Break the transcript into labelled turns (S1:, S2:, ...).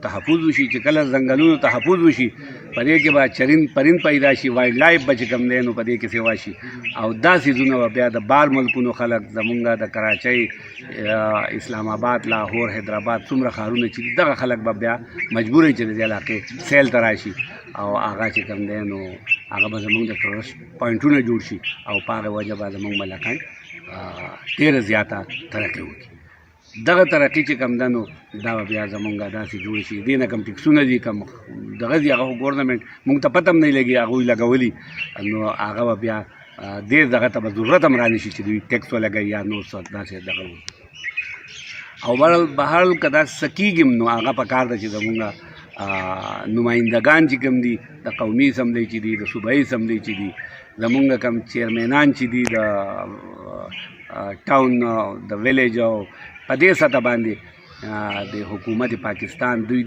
S1: تحفظ وشي چې کله ځنګلونو تحفظ وشي په دې کې به چرین پرین پیدا شي وایلډ لایف به چې کوم دی نو په دې کې سیوا شي او دا څیزونه به بیا د بار ملکونو خلک زمونږ د کراچۍ اسلام آباد لاهور حیدرآباد څومره ښارونه چې دغه خلک به بیا مجبور چې د دې علاقې سیل ته راشي او هغه چې کوم دی نو هغه به زمونږ د ټورسټ پوینټونه جوړ شي او په هغې وجه به زمونږ ملکان ډېره زیاته ترقي وکړي دغه ترقي چې کوم ده نو دا به بیا زمونږ داسې جوړ شي دې نه کوم ټکسونه دي کوم دغه دي هغه خو ګورنمنټ مونږ ته پته هم نه لګي هغوی لګولي نو هغه به بیا ډېر دغه ته به ضرورت هم رانه شي چې دوی ټکس ولګوي یا نور څه داسې دغه او بهرحال که داسې څه کېږي نو هغه پکار ده چې زمونږ نمایندګان چې کوم دي د قومي اسمبلی چې دي د صوبایي اسمبلی چې دي زمونږ کوم چیرمینان چې دي د ټاون د ویلیج او په دې سطح باندې د حکومت پاکستان دوی